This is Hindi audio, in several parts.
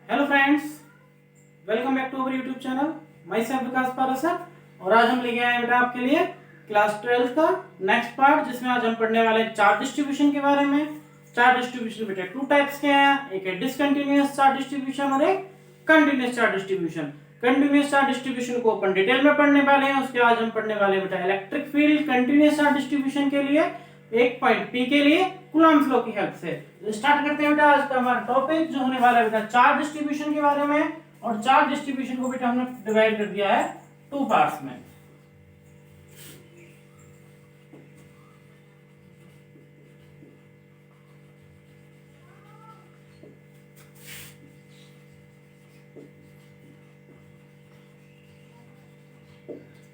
Hello friends, welcome back to our YouTube channel. मैं सेल्फ विकास पारसर और आज हम लेके आए हैं बेटा आपके लिए क्लास 12 का नेक्स्ट पार्ट, जिसमें आज हम पढ़ने वाले हैं चार्ज डिस्ट्रीब्यूशन के बारे में। चार्ज डिस्ट्रीब्यूशन बेटा टू टाइप्स के हैं, एक है डिसकंटिन्यूअस चार्ज डिस्ट्रीब्यूशन और एक continuous charge distribution. Continuous charge distribution को अपन डिटेल में पढ़ने वाले हैं। उसके आज हम पढ़ने वाले हैं बेटा electric field continuous charge distribution के लिए एक पॉइंट पी के लिए कूलम्ब्स लॉ की हेल्प से। स्टार्ट करते हैं बेटा आज का हमारा टॉपिक, जो होने वाला है बेटा चार्ज डिस्ट्रीब्यूशन के बारे में। और चार्ज डिस्ट्रीब्यूशन को बेटा हमने डिवाइड कर दिया है टू पार्ट्स में।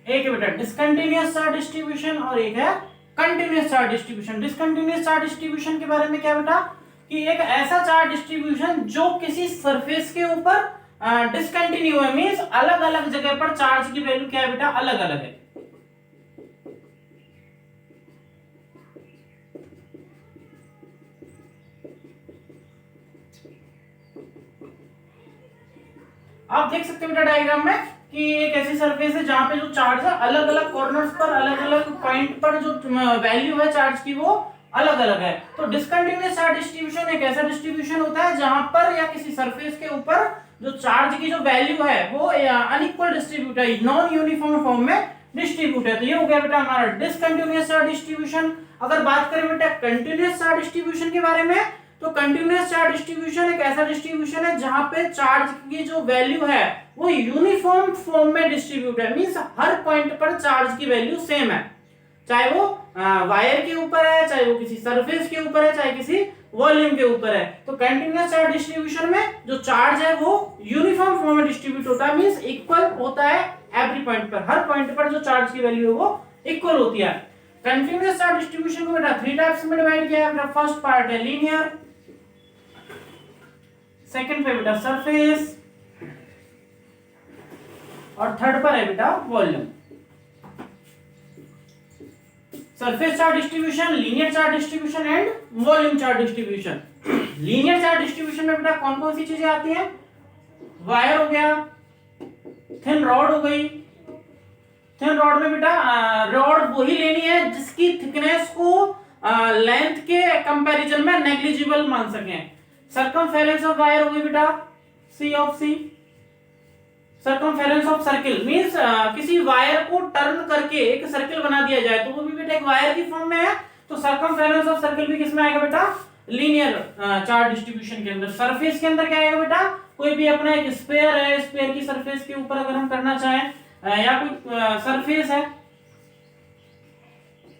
एक है बेटा डिसकंटिन्यूअस चार्ज डिस्ट्रीब्यूशन और एक है continuous charge distribution. Discontinuous charge distribution के बारे में क्या बेटा कि एक ऐसा चार्ज डिस्ट्रीब्यूशन जो किसी सरफेस के ऊपर डिसकंटिन्यू है, मींस अलग अलग जगह पर चार्ज की वैल्यू क्या है बेटा अलग अलग है। आप देख सकते हैं बेटा डायग्राम में कि एक ऐसी सरफेस है जहां पे जो चार्ज है अलग अलग कॉर्नर्स पर अलग अलग पॉइंट पर जो वैल्यू है चार्ज की वो अलग अलग है। तो डिसकंटिन्यूअस चार्ज डिस्ट्रीब्यूशन एक ऐसा डिस्ट्रीब्यूशन होता है जहां पर या किसी सरफेस के ऊपर जो चार्ज की जो वैल्यू है वो अनइक्वल डिस्ट्रीब्यूट है, नॉन यूनिफॉर्म फॉर्म में डिस्ट्रीब्यूट है। तो ये हो गया बेटा हमारा डिसकंटिन्यूअस चार्ज डिस्ट्रीब्यूशन। अगर बात करें बेटा कंटिन्यूअस चार्ज डिस्ट्रीब्यूशन के बारे में, तो कंटिन्यूअस चार्ज डिस्ट्रीब्यूशन एक ऐसा डिस्ट्रीब्यूशन है जहां पे चार्ज की जो वैल्यू है वो यूनिफॉर्म फॉर्म में डिस्ट्रीब्यूट है, मींस हर पॉइंट पर चार्ज की वैल्यू सेम है, चाहे वो वायर के ऊपर है, चाहे वो किसी सरफेस के ऊपर है, चाहे किसी वॉल्यूम के ऊपर है। तो कंटिन्यूअस चार्ज डिस्ट्रीब्यूशन में जो चार्ज है वो यूनिफॉर्म फॉर्म में डिस्ट्रीब्यूट होता है, मींस इक्वल होता है एवरी पॉइंट पर, हर पॉइंट पर जो चार्ज की वैल्यू है वो इक्वल होती है। कंटिन्यूअस चार्ज डिस्ट्रीब्यूशन को बेटा थ्री टाइप्स में डिवाइड किया है। फर्स्ट पार्ट है लीनियर, सेकंड पे बेटा सरफेस और थर्ड पर है बेटा volume. Surface charge distribution, linear charge distribution and volume charge distribution. Linear charge distribution में बेटा कौन कौन सी चीजें आती हैं? वायर हो गया, थिन रॉड हो गई। थिन रॉड में बेटा रॉड वही लेनी है जिसकी थिकनेस को लेंथ के कंपैरिजन में नेग्लिजिबल मान सकें। सर्कमफेरेंस ऑफ वायर हो गई बेटा C of C. Circumference of circle means किसी वायर को टर्न करके एक सर्किल बना दिया जाए तो वो भी बेटा एक वायर की फॉर्म में है। तो सर्कमफेरेंस ऑफ सर्किल भी किसमें आएगा बेटा? लीनियर चार्ज डिस्ट्रीब्यूशन के अंदर। सरफेस के अंदर क्या आएगा बेटा? कोई भी अपना एक स्फीयर है, स्फीयर की सरफेस के ऊपर अगर हम करना चाहें या कोई सरफेस है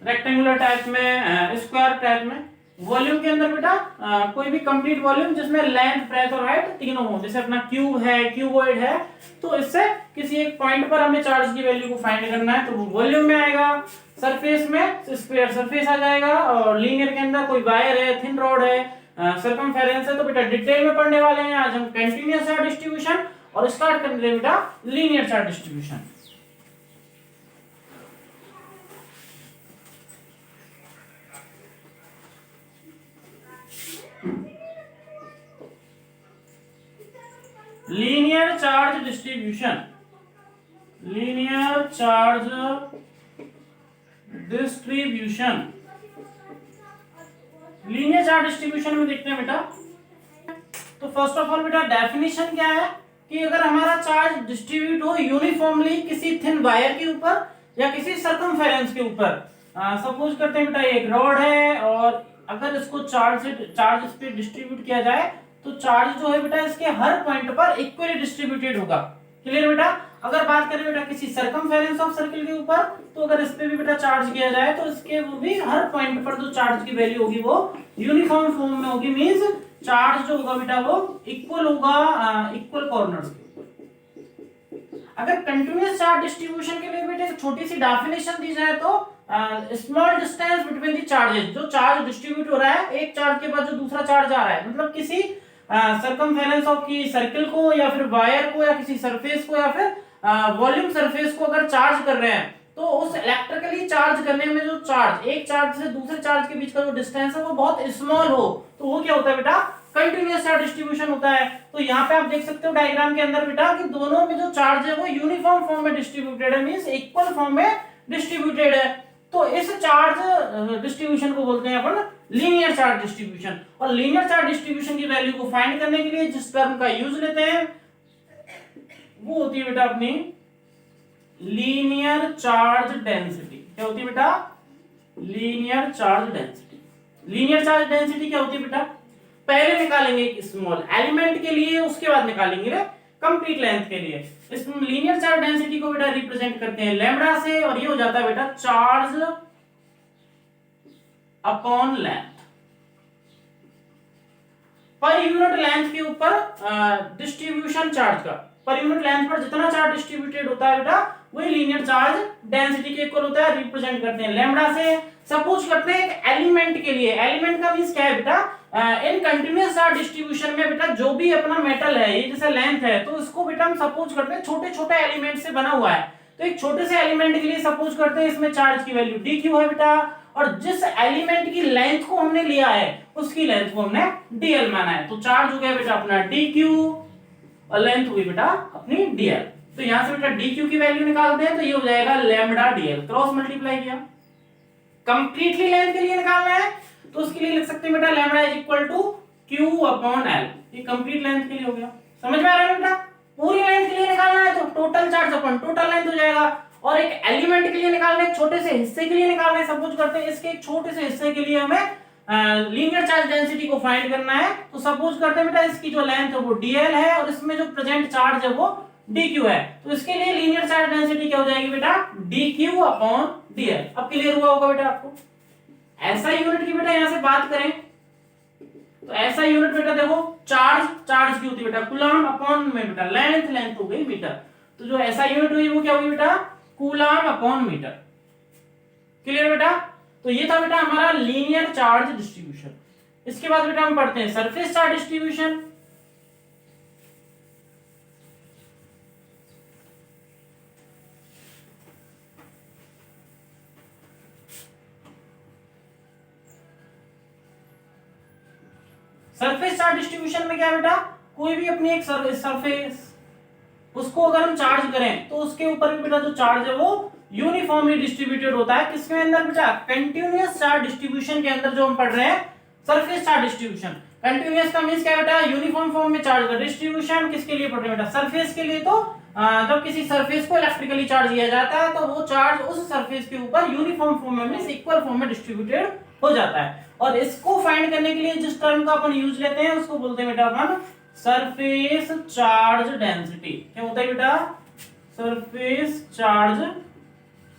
रेक्टेंगुलर टाइप में, स्क्वायर टाइप में। वॉल्यूम के अंदर बेटा कोई भी कंप्लीट वॉल्यूम जिसमें लेंथ, ब्रेथ और हाइट तीनों हो, जैसे अपना क्यूब है, क्यूबॉइड है। तो इससे किसी एक पॉइंट पर हमें चार्ज की वैल्यू को फाइंड करना है तो वो वॉल्यूम में आएगा। सरफेस में स्फीयर सरफेस आ जाएगा और लीनियर के अंदर कोई वायर है, थिन रॉड है, सर्कमफेरेंस है। तो बेटा डिटेल में पढ़ने वाले हैं आज हम कंटीन्यूअस चार्ज डिस्ट्रीब्यूशन और स्टार्ट करते हैं बेटा linear charge distribution. Linear charge distribution, linear charge distribution. Linear charge distribution में देखते हैं बेटा, तो फर्स्ट ऑफ ऑल बेटा डेफिनेशन क्या है कि अगर हमारा चार्ज डिस्ट्रीब्यूट हो यूनिफॉर्मली किसी थिन वायर के ऊपर या किसी सर्कमफेरेंस के ऊपर। सपोज करते हैं बेटा एक रॉड है और अगर इसको चार्ज इस पे डिस्ट्रीब्यूट किया जाए तो चार्ज जो है बेटा इसके हर पॉइंट पर इक्वली डिस्ट्रीब्यूटेड होगा। क्लियर बेटा? अगर बात करें बेटा किसी सर्कमफेरेंस ऑफ सर्किल के ऊपर, तो अगर इस पे भी बेटा चार्ज किया जाए तो इसके वो भी हर पॉइंट पर जो चार्ज की वैल्यू होगी वो यूनिफॉर्म फॉर्म में होगी, मींस चार्ज जो होगा बेटा वो इक्वल होगा इक्वल कॉर्नर्स के। अगर कंटीन्यूअस चार्ज डिस्ट्रीब्यूशन के लिए बेटा एक छोटी सी डेफिनेशन दी जाए तो small distance between the charges, जो चार्ज डिस्ट्रीब्यूट हो रहा है एक चार्ज के बाद जो दूसरा चार्ज आ रहा है, मतलब किसी सर्कमफेरेंस ऑफ की सर्किल को या फिर वायर को या किसी सरफेस को या फिर वॉल्यूम सरफेस को अगर चार्ज कर रहे हैं तो उस इलेक्ट्रिकली चार्ज करने में जो चार्ज एक चार्ज से दूसरे चार्ज के बीच का जो डिस्टेंस है वो बहुत स्मॉल हो तो वो क्या होता है बेटा? कंटिन्यूअस चार्ज डिस्ट्रीब्यूशन होता है। तो यहाँ पे आप देख सकते हो डायग्राम के अंदर बेटा कि दोनों में जो चार्ज है वो यूनिफॉर्म फॉर्म में डिस्ट्रीब्यूटेड है, मींस इक्वल फॉर्म में डिस्ट्रीब्यूटेड है। तो इस चार्ज डिस्ट्रीब्यूशन को बोलते हैं अपन लीनियर चार्ज डिस्ट्रीब्यूशन। और लीनियर चार्ज डिस्ट्रीब्यूशन की वैल्यू को फाइंड करने के लिए जिस टर्म का यूज लेते हैं वो होती है बेटा अपनी लीनियर चार्ज डेंसिटी। क्या होती है बेटा? Linear charge density. Linear charge density क्या होती है बेटा? पहले निकालेंगे एक स्मॉल एलिमेंट के लिए, उसके बाद निकालेंगे कंप्लीट लेंथ के लिए। इस लीनियर चार्ज डेंसिटी को बेटा रिप्रेजेंट करते हैं लैम्बडा से, और ये हो जाता है बेटा charge upon length. Per unit length के ऊपर डिस्ट्रीब्यूशन चार्ज का, पर यूनिट लेंथ पर जितना चार्ज डिस्ट्रीब्यूटेड होता है बेटा वही लीनियर चार्ज डेंसिटी के इक्वल होता है। रिप्रेजेंट करते हैं लैम्बडा से। सपोज करते हैं एक एलिमेंट के लिए, एलिमेंट का मींस क्या है बेटा? इन कंटीन्यूअस चार्ज डिस्ट्रीब्यूशन में बेटा जो भी अपना मेटल है, ये जैसे लेंथ है, तो इसको बेटा हम सपोज करते हैं छोटे छोटे एलिमेंट से बना हुआ है। तो एक छोटे से एलिमेंट के लिए सपोज करते हैं इसमें चार्ज की वैल्यू dq है बेटा, और जिस एलिमेंट की लेंथ को हमने लिया है उसकी लेंथ को हमने dl माना है। तो चार्ज हो गया बेटा अपना dq और लेंथ हुई बेटा अपनी dl। तो यहां से बेटा dq की वैल्यू निकालते हैं, तो ये हो जाएगा लैम्बडा dl, क्रॉस मल्टीप्लाई किया। कंप्लीटली लेंथ के लिए निकालना है तो उसके लिए लिख सकते हैं बेटा lambda is equal to q upon l। ये कंप्लीट लेंथ के लिए हो गया। समझ में आ रहा है बेटा? पूरी लेंथ के लिए निकालना है तो total charge upon total length हो जाएगा। और एक एलिमेंट के लिए निकालना है, एक छोटे से हिस्से के लिए निकालना है, सपोज करते हैं इसके एक छोटे से हिस्से के लिए हमें लीनियर चार्ज डेंसिटी को फाइंड करना है। तो सपोज करते हैं बेटा इसकी जो लेंथ है वो dl है और इसमें जो प्रेजेंट चार्ज है वो dq है। तो इसके लिए लीनियर चार्ज डेंसिटी क्या हो जाएगी बेटा? dq upon dl। अब क्लियर हुआ होगा बेटा आपको? ऐसा यूनिट की बेटा यहां से बात करें तो ऐसा यूनिट बेटा देखो चार्ज की होती है बेटा कूलम अपॉन में बेटा लेंथ हो गई मीटर। तो जो ऐसा यूनिट हुई वो क्या होगी बेटा? Coulomb upon metre. क्लियर बेटा? तो ये था बेटा हमारा लीनियर चार्ज डिस्ट्रीब्यूशन। इसके बाद बेटा हम पढ़ते हैं surface charge distribution. Surface charge distribution में क्या है बेटा? कोई भी अपनी एक सरफेस उसको अगर हम चार्ज करें तो उसके ऊपर भी बेटा जो चार्ज है वो यूनिफॉर्मली डिस्ट्रीब्यूटेड होता है। किसके अंदर बेटा? कंटिन्यूअस चार्ज डिस्ट्रीब्यूशन के अंदर जो हम पढ़ रहे हैं सरफेस चार्ज डिस्ट्रीब्यूशन। कंटिन्यूअस का मींस क्या बेटा? यूनिफॉर्म फॉर्म में चार्ज का डिस्ट्रीब्यूशन। किसके लिए पढ़ रहे हैं बेटा? सरफेस के लिए। तो जब किसी सरफेस को इलेक्ट्रिकली चार्ज किया जाता है तो वो चार्ज उस सरफेस के ऊपर यूनिफॉर्म फॉर्म में मींस इक्वल फॉर्म में डिस्ट्रीब्यूटेड हो जाता है। और इसको फाइंड करने के लिए जिस टर्म का अपन यूज लेते हैं उसको बोलते हैं बेटा अपन सरफेस चार्ज डेंसिटी। क्या होता है बेटा? Surface charge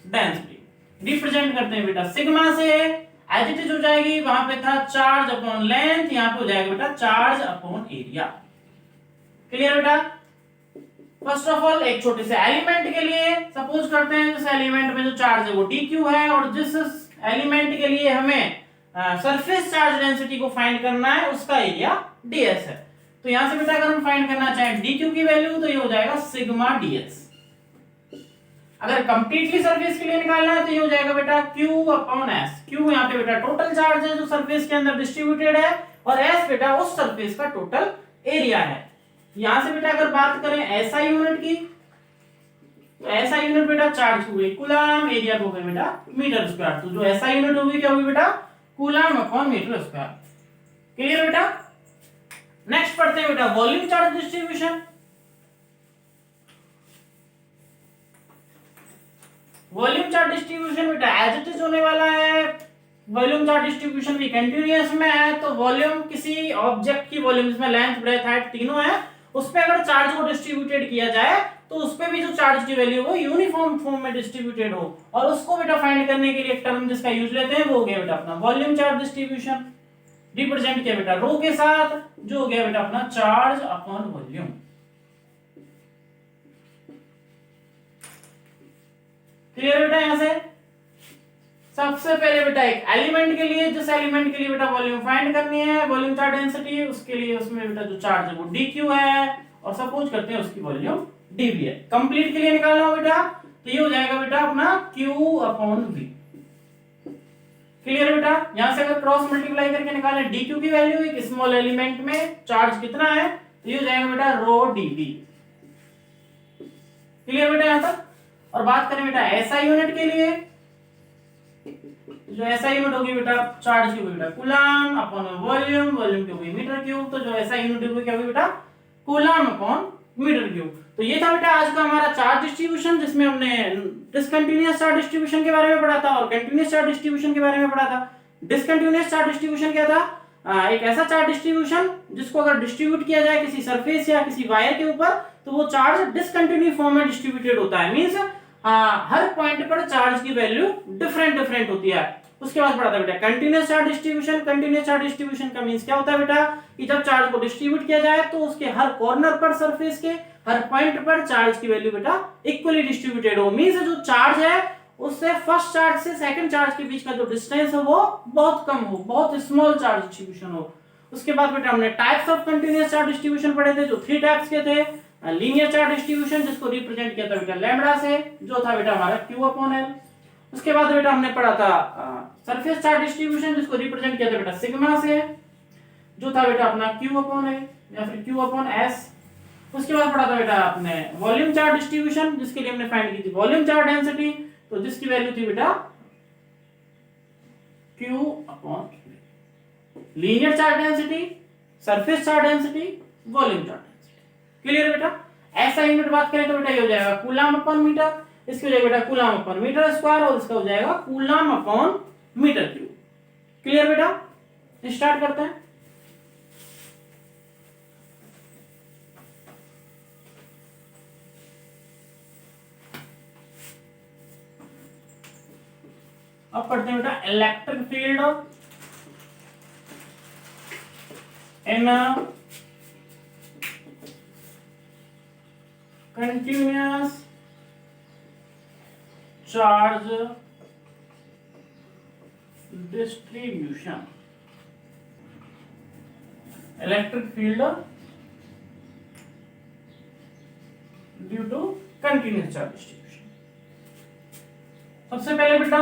density. रिप्रेजेंट करते हैं बेटा सिग्मा से। एज इट इज हो जाएगी, वहां पे था चार्ज अपॉन लेंथ, यहां पे हो जाएगा बेटा चार्ज अपॉन एरिया। क्लियर बेटा? फर्स्ट ऑफ ऑल एक छोटे से एलिमेंट के लिए सपोज करते हैं जिस एलिमेंट में जो चार्ज है वो dq है, और जिस एलिमेंट के लिए हमें सरफेस चार्ज डेंसिटी को फाइंड करना है उसका एरिया ds है। तो यहां से बेटा अगर हम फाइंड करना चाहें dq की वैल्यू तो ये हो जाएगा सिग्मा ds। अगर कंप्लीटली सरफेस के लिए निकालना है तो ये हो जाएगा बेटा q अपॉन s। q यहाँ पे बेटा टोटल चार्ज है जो सरफेस के अंदर डिस्ट्रीब्यूटेड है, और s बेटा उस सरफेस का टोटल एरिया है। यहां से बेटा अगर बात करें ऐसा यूनिट की तो ऐसा यूनिट बेटा चार्ज हुई कूलम, एरिया हो गया बेटा मीटर स्क्वायर। तो जो ऐसा यूनिट होगी क्या होगी बेटा? Coulomb upon metre square. Clear बेटा? नेक्स्ट पढ़ते हैं बेटा volume charge distribution. Volume charge distribution बेटा एज इट इज होने वाला है। वॉल्यूम चार्ज डिस्ट्रीब्यूशन भी कंटीन्यूअस में है, तो वॉल्यूम किसी ऑब्जेक्ट की वॉल्यूम जिसमें लेंथ ब्रेथ हाइट तीनों है उस पे अगर चार्ज को डिस्ट्रीब्यूटेड किया जाए तो उस पे भी जो चार्ज की वैल्यू वो यूनिफॉर्म फॉर्म में डिस्ट्रीब्यूटेड हो, और उसको बेटा फाइंड करने के लिए एक टर्म जिसका यूज लेते हैं वो हो गया बेटा अपना वॉल्यूम चार्ज डिस्ट्रीब्यूशन। रिप्रेजेंट किया बेटा रो के साथ, जो हो गया बेटा अपना चार्ज अपॉन वॉल्यूम। क्लियर बेटा? यहां से सबसे पहले बेटा एक एलिमेंट के लिए, जिस एलिमेंट के लिए बेटा वॉल्यूम फाइंड करनी है, वॉल्यूम चार्ज डेंसिटी, उसके लिए उसमें बेटा जो चार्ज है वो dq है, और सपोज करते हैं उसकी वॉल्यूम dv है। कंप्लीट के लिए निकालना हो बेटा तो ये हो जाएगा बेटा अपना q अपॉन v। क्लियर बेटा। यहां से अगर क्रॉस मल्टीप्लाई करके निकाले dq की वैल्यू एक स्मॉल एलिमेंट में चार्ज कितना है तो ये हो जाएगा बेटा रो dv। क्लियर बेटा यहां तक। और बात करें बेटा एसआई यूनिट के लिए, जो एसआई यूनिट होगी बेटा चार्ज की होगी बेटा कूलम अपॉन वॉल्यूम, वॉल्यूम की होगी मीटर क्यूब। तो जो एसआई यूनिट होगी क्या होगी बेटा कूलम अपॉन मीटर क्यूब। तो ये था बेटा आज का हमारा चार्ज डिस्ट्रीब्यूशन, जिसमें हमने डिसकंटीन्यूअस चार्ज डिस्ट्रीब्यूशन के बारे में पढ़ा था और कंटीन्यूअस चार्ज डिस्ट्रीब्यूशन के बारे में पढ़ा था। डिसकंटीन्यूअस चार्ज डिस्ट्रीब्यूशन क्या था, एक ऐसा चार्ज डिस्ट्रीब्यूशन जिसको अगर डिस्ट्रीब्यूट किया जाए किसी सरफेस या किसी वायर के ऊपर तो वो चार्ज डिसकंटिन्यू फॉर्म में डिस्ट्रीब्यूटेड होता है। मींस हर पॉइंट पर चार्ज की वैल्यू डिफरेंट डिफरेंट होती है। उसके बाद पढ़ा था बेटा continuous charge distribution. Continuous charge distribution का मींस क्या होता है बेटा कि जब चार्ज को डिस्ट्रीब्यूट किया जाए तो उसके हर कॉर्नर पर सरफेस के हर पॉइंट पर चार्ज की वैल्यू बेटा इक्वली डिस्ट्रीब्यूटेड हो। मींस जो चार्ज है उससे फर्स्ट चार्ज से सेकंड चार्ज के बीच का जो डिस्टेंस है वो बहुत कम हो, बहुत स्मॉल चार्ज डिस्ट्रीब्यूशन हो। उसके बाद बेटा हमने types of continuous charge distribution पढ़े थे, जो 3 टाइप्स के थे। लीनियर चार्ज डिस्ट्रीब्यूशन जिसको रिप्रेजेंट किया था बेटा लैम्बडा से, जो था बेटा हमारा q अपॉन l। उसके बाद बेटा हमने पढ़ा था सरफेस चार्ज डिस्ट्रीब्यूशन जिसको रिप्रेजेंट किया था बेटा सिग्मा से, जो था बेटा अपना q अपॉन a या फिर q अपॉन s। उसके बाद पढ़ा था बेटा आपने वॉल्यूम चार्ज डिस्ट्रीब्यूशन जिसके लिए हमने फाइंड की थी वॉल्यूम चार्ज डेंसिटी, तो जिसकी वैल्यू थी बेटा q upon linear charge density, surface charge density, volume charge density. Clear बेटा। ऐसा यूनिट बात करें तो बेटा ये हो जाएगा कूलम अपॉन मीटर, इसकी हो जाएगा बेटा कूलम अपॉन मीटर स्क्वायर और इसका हो जाएगा coulomb upon metre cube. Clear बेटा। स्टार्ट करते हैं। अब पढ़ते हैं बेटा electric field in continuous charge distribution. Electric field due to continuous charge distribution. सबसे पहले बेटा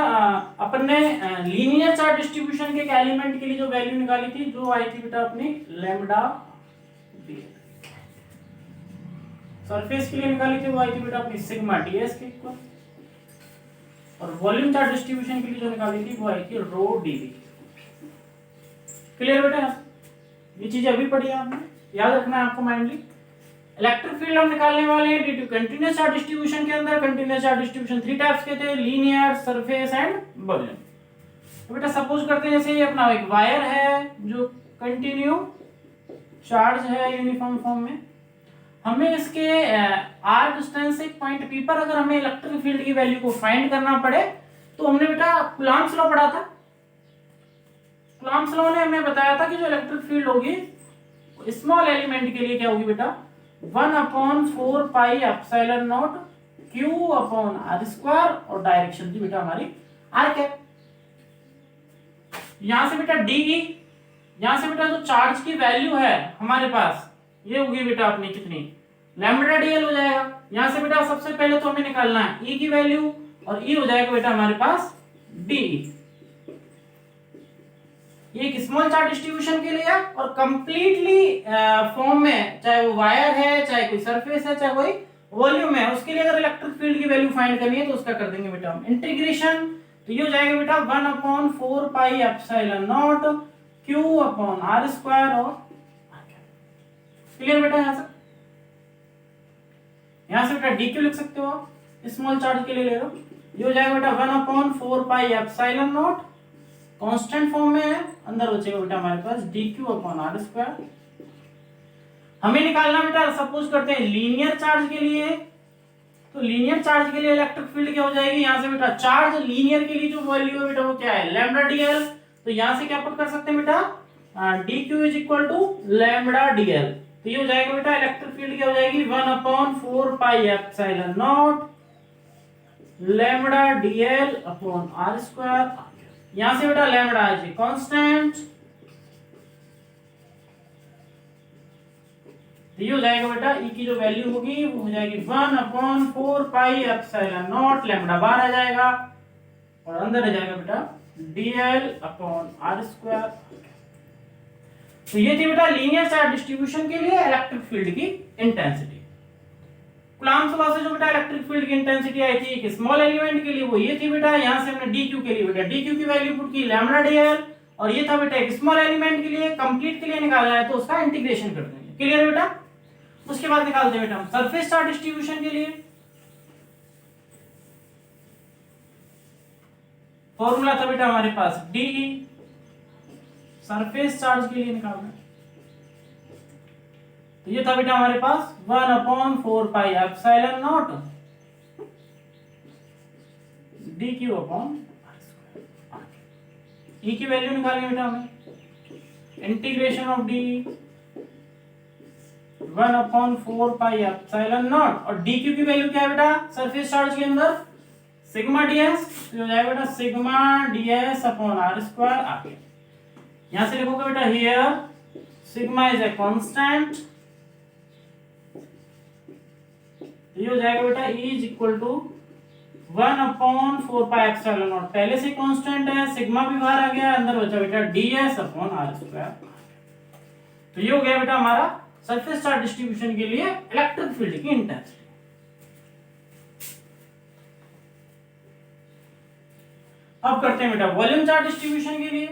अपन ने लीनियर चार्ज डिस्ट्रीब्यूशन के एक एलिमेंट के लिए जो वैल्यू निकाली थी जो आई थी बेटा अपनी लैम्बडा ds। सरफेस के लिए निकाली थी वो आई थी बेटा अपनी सिग्मा ds के इक्वल। और वॉल्यूम चार्ज डिस्ट्रीब्यूशन के लिए जो निकाली थी वो आई थी रो dv। क्लियर बेटा। ये चीजें अभी पढ़ी है आपने, याद रखना है आपको माइंडली। इलेक्ट्रिक फील्ड हम निकालने वाले हैं due to continuous charge distribution के अंदर। कंटीन्यूअस चार्ज डिस्ट्रीब्यूशन 3 टाइप्स के थे, लीनियर, सरफेस एंड वॉल्यूम। तो बेटा सपोज करते हैं जैसे ये अपना एक वायर है जो कंटिन्यू चार्ज है यूनिफॉर्म फॉर्म में। हमें इसके आर डिस्टेंस से पॉइंट पी पर अगर हमें इलेक्ट्रिक फील्ड की वैल्यू को फाइंड करना पड़े तो हमने बेटा कूलॉम्स लॉ पढ़ा था। कूलॉम्स लॉ ने हमें बताया था कि जो इलेक्ट्रिक फील्ड होगी स्मॉल एलिमेंट के लिए क्या होगी बेटा 1/4 pi epsilon not q upon r square और डायरेक्शन थी बेटा हमारी r कैप। यहां से बेटा डी, यहां से बेटा जो चार्ज की वैल्यू है हमारे पास ये होगी बेटा अपनी कितनी लैम्बडा dl हो जाएगा। यहां से बेटा सबसे पहले तो हमें निकालना है e की वैल्यू और e हो जाएगा बेटा हमारे पास डी। ये एक स्मॉल चार्ज डिस्ट्रीब्यूशन के लिए है और कंप्लीटली फॉर्म में, चाहे वो वायर है, चाहे कोई सरफेस है, चाहे कोई वॉल्यूम है, उसके लिए अगर इलेक्ट्रिक फील्ड की वैल्यू फाइंड करनी है तो उसका कर देंगे बेटा हम इंटीग्रेशन। तो ये हो जाएगा बेटा 1/4 pi epsilon not q upon r square और क्लियर बेटा। यहां से बेटा dq लिख सकते हो आप, स्मॉल चार्ज के लिए ले लो। ये हो जाएगा बेटा 1/4 pi epsilon not constant form में है, अंदर बचेगा बेटा हमारे पास dq अपॉन r स्क्वायर। हमें निकालना बेटा सपोज करते हैं लीनियर चार्ज के लिए। तो लीनियर चार्ज के लिए इलेक्ट्रिक फील्ड क्या हो जाएगी, यहां से बेटा चार्ज लीनियर के लिए जो वैल्यू है बेटा वो क्या है लैम्बडा dl। तो यहां से क्या पुट कर सकते हैं बेटा dq is equal to lambda dl। तो ये हो जाएगा बेटा इलेक्ट्रिक फील्ड क्या हो जाएगी 1/4 pi epsilon not lambda dl upon r square. यहां से बेटा लैम्बडा है कांस्टेंट, तो ये हो जाएगा बेटा e की जो वैल्यू होगी वो हो जाएगी 1/4 पाई एप्सिलॉन नॉट लैम्बडा बार आ जाएगा और अंदर आ जाएगा बेटा dl अपॉन r स्क्वायर। तो ये थी बेटा लीनियर चार्ज डिस्ट्रीब्यूशन के लिए इलेक्ट्रिक फील्ड की इंटेंसिटी। कूलम्ब्स लॉ से जो बेटा इलेक्ट्रिक फील्ड की इंटेंसिटी आई थी एक स्मॉल एलिमेंट के लिए वो ये थी बेटा, यहां से हमने dq के लिए बेटा dq की वैल्यू पुट की लैम्डा dl, और ये था बेटा एक स्मॉल एलिमेंट के लिए, कंप्लीट के लिए निकालना है तो उसका इंटीग्रेशन कर देंगे। क्लियर है बेटा? उसके बाद निकालते हैं बेटा हम सरफेस चार्ज डिस्ट्रीब्यूशन के लिए। फॉर्मूला था बेटा हमारे पास dE, सरफेस चार्ज के लिए निकालना है तो ये था बेटा हमारे पास 1/4 pi epsilon naught dq upon E की वैल्यू निकालेंगे बेटा हमें, integration of D 1/4 pi epsilon not, और dq की वैल्यू क्या है बेटा सरफेस चार्ज के अंदर सिग्मा ds, तो हो जाएगा बेटा sigma ds upon r square आ गया। यहां से लिखोगे बेटा here sigma is a constant, ये हो जाएगा बेटा E is equal to 1/4 pi epsilon naught, पहले से कांस्टेंट है, सिग्मा भी बाहर आ गया, अंदर बचा बेटा ds अपॉन r स्क्वायर। तो ये हो गया बेटा हमारा सरफेस चार्ज डिस्ट्रीब्यूशन के लिए इलेक्ट्रिक फील्ड की इंटेंसिटी। अब करते हैं बेटा वॉल्यूम चार्ज डिस्ट्रीब्यूशन के लिए।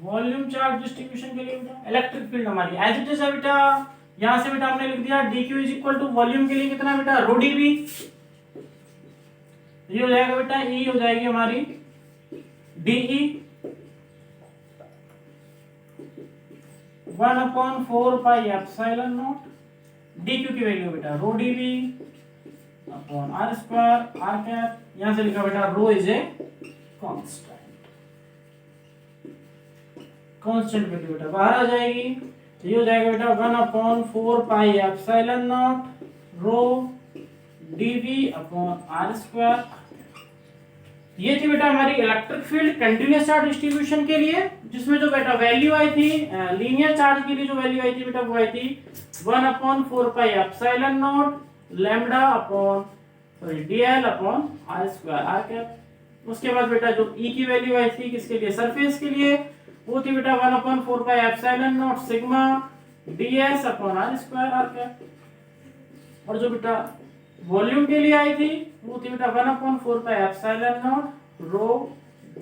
वॉल्यूम चार्ज डिस्ट्रीब्यूशन के लिए बेटा इलेक्ट्रिक फील्ड हमारी एज इट इज है बेटा, यहां से बेटा हमने लिख दिया dq is equal to volume के लिए कितना बेटा रो dv, ये हो जाएगा बेटा E हो जाएगी हमारी dE 1/4 pi epsilon naught, dq की वैल्यू बेटा rho dv upon r square r cap, यहां से लिखा बेटा rho is a constant, constant value बेटा बाहर आ जाएगी, तो ये हो जाएगा बेटा 1/4 pi epsilon naught rho dv upon r square. ये थी बेटा हमारी electric field continuous charge distribution के लिए, जिसमें जो बेटा वैल्यू आई थी लीनियर चार्ज के लिए जो वैल्यू आई थी बेटा वो आई थी 1/4 pi epsilon not lambda upon sorry dl upon r square r cap. उसके बाद बेटा जो E की वैल्यू आई थी किसके लिए सरफेस के लिए, वो थी बेटा 1/4 pi epsilon not sigma ds upon r square r cap, और जो बेटा वॉल्यूम के लिए आई थी वो थी बेटा 1/4 pi epsilon naught rho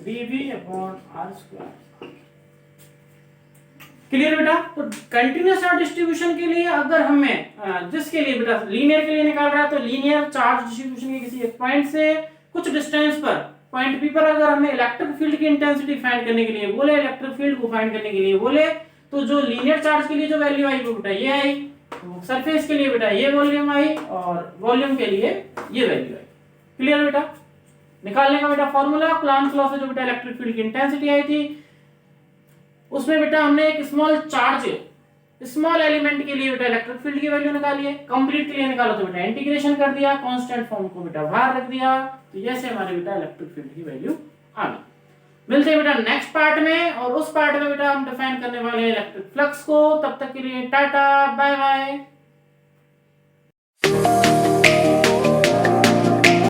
dv upon r square. Clear बेटा? तो कंटीन्यूअस चार्ज डिस्ट्रीब्यूशन के लिए अगर हमें जिसके लिए बेटा लीनियर के लिए निकाल रहा है तो लीनियर चार्ज डिस्ट्रीब्यूशन के किसी एक पॉइंट से कुछ डिस्टेंस पर पॉइंट पी पर अगर हमें इलेक्ट्रिक फील्ड की इंटेंसिटी फाइंड करने के लिए बोले, इलेक्ट्रिक फील्ड को फाइंड करने के लिए बोले, तो जो लीनियर चार्ज के लिए जो वैल्यू आई वो बेटा ये आई, सरफेस के लिए बेटा ये वॉल्यूम आई, और वॉल्यूम के लिए ये वैल्यू आई। क्लियर बेटा? निकालने का बेटा फॉर्मूला कूलम्ब्स लॉ से जो बेटा इलेक्ट्रिक फील्ड की इंटेंसिटी आई थी उसमें बेटा हमने एक स्मॉल चार्ज स्मॉल एलिमेंट के लिए बेटा इलेक्ट्रिक फील्ड की वैल्यू निकाली है, कंप्लीट के लिए निकालो तो बेटा इंटीग्रेशन कर दिया, कांस्टेंट फॉर्म को बेटा बाहर रख दिया, तो जैसे हमारे बेटा इलेक्ट्रिक फील्ड की वैल्यू आ गई। मिलते हैं बेटा नेक्स्ट पार्ट में, और उस पार्ट में बेटा हम डिफाइन करने वाले हैं इलेक्ट्रिक फ्लक्स को। तब तक के लिए टाटा बाय बाय।